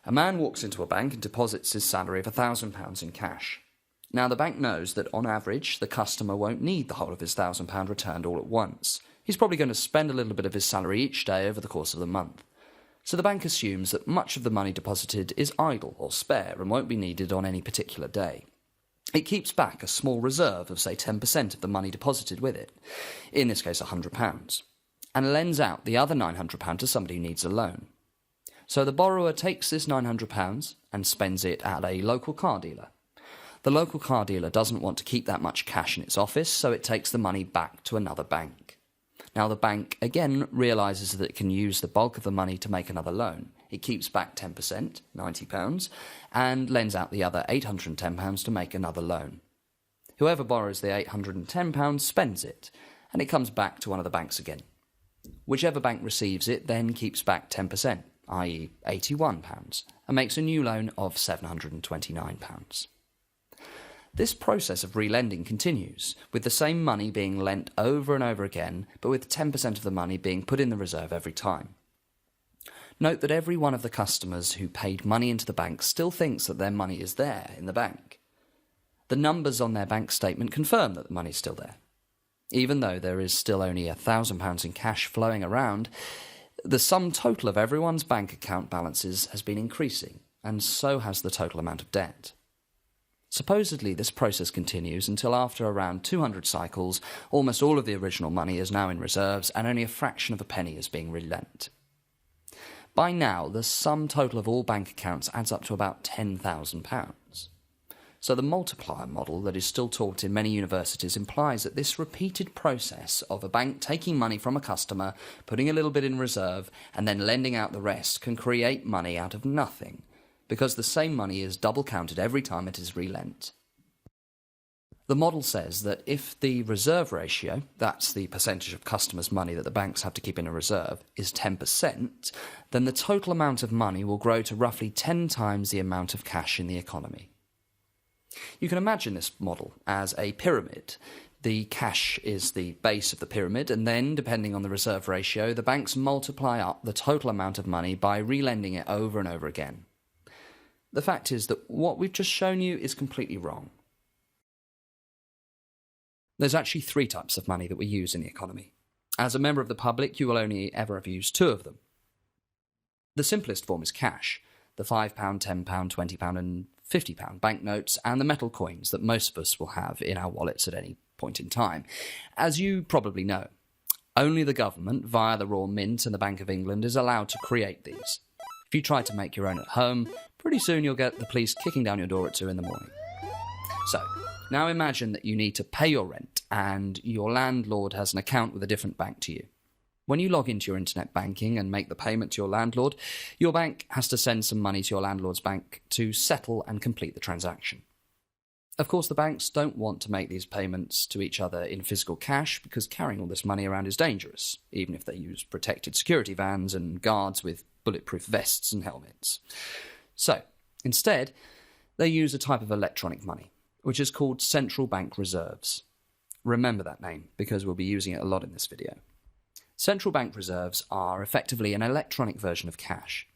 A man walks into a bank and deposits his salary of £1,000 in cash. Now, the bank knows that on average, the customer won't need the whole of his £1,000 returned all at once. He's probably going to spend a little bit of his salary each day over the course of the month. So the bank assumes that much of the money deposited is idle or spare and won't be needed on any particular day. It keeps back a small reserve of, say, 10% of the money deposited with it, in this case £100, and lends out the other £900 to somebody who needs a loan. So the borrower takes this £900 and spends it at a local car dealer. The local car dealer doesn't want to keep that much cash in its office, so it takes the money back to another bank. Now the bank again realises that it can use the bulk of the money to make another loan. It keeps back 10%, £90, and lends out the other £810 to make another loan. Whoever borrows the £810 spends it, and it comes back to one of the banks again. Whichever bank receives it then keeps back 10%, i.e. £81, and makes a new loan of £729. This process of relending continues, with the same money being lent over and over again, but with 10% of the money being put in the reserve every time. Note that every one of the customers who paid money into the bank still thinks that their money is there in the bank. The numbers on their bank statement confirm that the money is still there. Even though there is still only £1,000 in cash flowing around, the sum total of everyone's bank account balances has been increasing, and so has the total amount of debt. Supposedly, this process continues until after around 200 cycles, almost all of the original money is now in reserves and only a fraction of a penny is being relent. By now, the sum total of all bank accounts adds up to about £10,000. So the multiplier model that is still taught in many universities implies that this repeated process of a bank taking money from a customer, putting a little bit in reserve, and then lending out the rest can create money out of nothing, because the same money is double counted every time it is relent. The model says that if the reserve ratio, that's the percentage of customers' money that the banks have to keep in a reserve, is 10%, then the total amount of money will grow to roughly 10 times the amount of cash in the economy. You can imagine this model as a pyramid. The cash is the base of the pyramid, and then, depending on the reserve ratio, the banks multiply up the total amount of money by relending it over and over again. The fact is that what we've just shown you is completely wrong. There's actually 3 types of money that we use in the economy. As a member of the public, you will only ever have used 2 of them. The simplest form is cash, the £5, £10, £20 and £50 banknotes, and the metal coins that most of us will have in our wallets at any point in time. As you probably know, only the government, via the Royal Mint and the Bank of England, is allowed to create these. If you try to make your own at home, pretty soon you'll get the police kicking down your door at 2 in the morning. So, now imagine that you need to pay your rent and your landlord has an account with a different bank to you. When you log into your internet banking and make the payment to your landlord, your bank has to send some money to your landlord's bank to settle and complete the transaction. Of course, the banks don't want to make these payments to each other in physical cash because carrying all this money around is dangerous, even if they use protected security vans and guards with bulletproof vests and helmets. So, instead, they use a type of electronic money, which is called central bank reserves. Remember that name, because we'll be using it a lot in this video. Central bank reserves are effectively an electronic version of cash,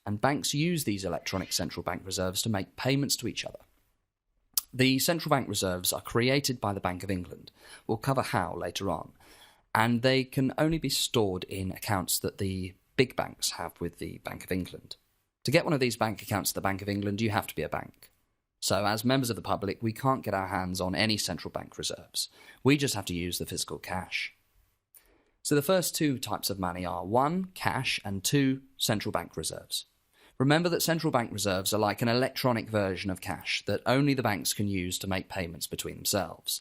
and banks use these electronic central bank reserves to make payments to each other. The central bank reserves are created by the Bank of England. We'll cover how later on, and they can only be stored in accounts that the big banks have with the Bank of England. To get one of these bank accounts at the Bank of England, you have to be a bank. So, as members of the public, we can't get our hands on any central bank reserves. We just have to use the physical cash. So the first 2 types of money are 1, cash, and 2, central bank reserves. Remember that central bank reserves are like an electronic version of cash that only the banks can use to make payments between themselves.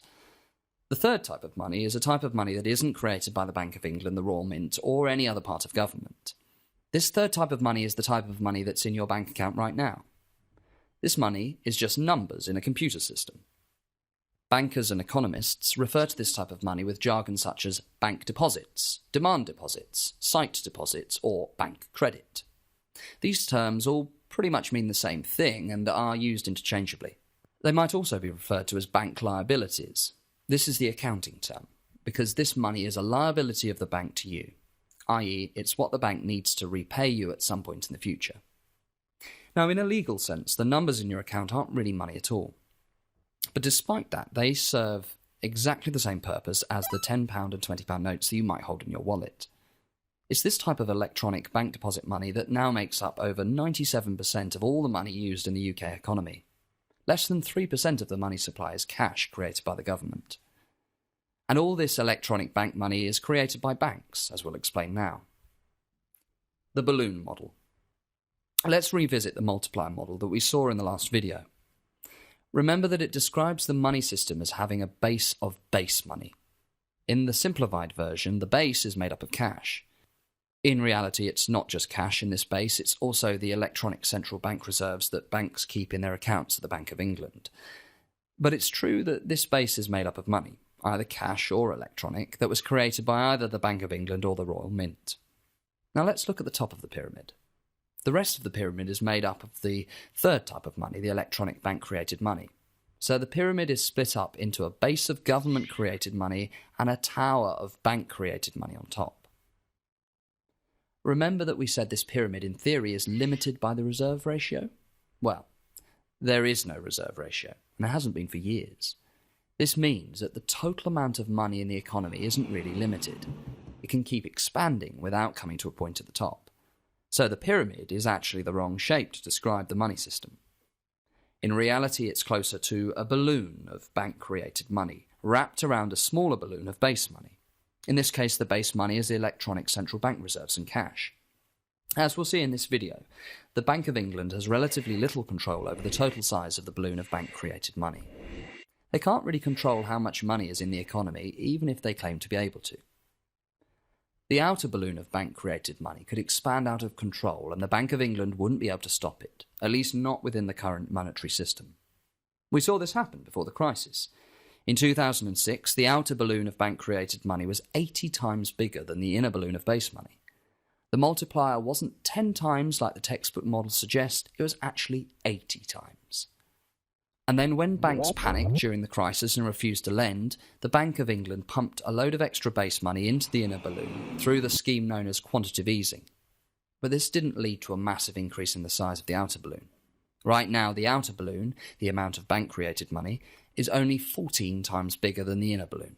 The third type of money is a type of money that isn't created by the Bank of England, the Royal Mint, or any other part of government. This third type of money is the type of money that's in your bank account right now. This money is just numbers in a computer system. Bankers and economists refer to this type of money with jargon such as bank deposits, demand deposits, sight deposits, or bank credit. These terms all pretty much mean the same thing and are used interchangeably. They might also be referred to as bank liabilities. This is the accounting term, because this money is a liability of the bank to you, i.e. it's what the bank needs to repay you at some point in the future. Now, in a legal sense, the numbers in your account aren't really money at all. But despite that, they serve exactly the same purpose as the £10 and £20 notes that you might hold in your wallet. It's this type of electronic bank deposit money that now makes up over 97% of all the money used in the UK economy. Less than 3% of the money supply is cash created by the government. And all this electronic bank money is created by banks, as we'll explain now. The balloon model. Let's revisit the multiplier model that we saw in the last video. Remember that it describes the money system as having a base of base money. In the simplified version, the base is made up of cash. In reality, it's not just cash in this base, it's also the electronic central bank reserves that banks keep in their accounts at the Bank of England. But it's true that this base is made up of money, either cash or electronic, that was created by either the Bank of England or the Royal Mint. Now let's look at the top of the pyramid. The rest of the pyramid is made up of the third type of money, the electronic bank-created money. So the pyramid is split up into a base of government-created money and a tower of bank-created money on top. Remember that we said this pyramid in theory is limited by the reserve ratio? Well, there is no reserve ratio, and there hasn't been for years. This means that the total amount of money in the economy isn't really limited. It can keep expanding without coming to a point at the top. So the pyramid is actually the wrong shape to describe the money system. In reality, it's closer to a balloon of bank-created money, wrapped around a smaller balloon of base money. In this case, the base money is the electronic central bank reserves and cash. As we'll see in this video, the Bank of England has relatively little control over the total size of the balloon of bank-created money. They can't really control how much money is in the economy, even if they claim to be able to. The outer balloon of bank-created money could expand out of control and the Bank of England wouldn't be able to stop it, at least not within the current monetary system. We saw this happen before the crisis. In 2006, the outer balloon of bank-created money was 80 times bigger than the inner balloon of base money. The multiplier wasn't 10 times like the textbook models suggest, it was actually 80 times. And then when banks panicked during the crisis and refused to lend, the Bank of England pumped a load of extra base money into the inner balloon through the scheme known as quantitative easing. But this didn't lead to a massive increase in the size of the outer balloon. Right now, the outer balloon, the amount of bank-created money, is only 14 times bigger than the inner balloon.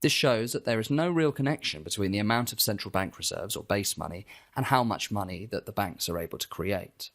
This shows that there is no real connection between the amount of central bank reserves or base money and how much money that the banks are able to create.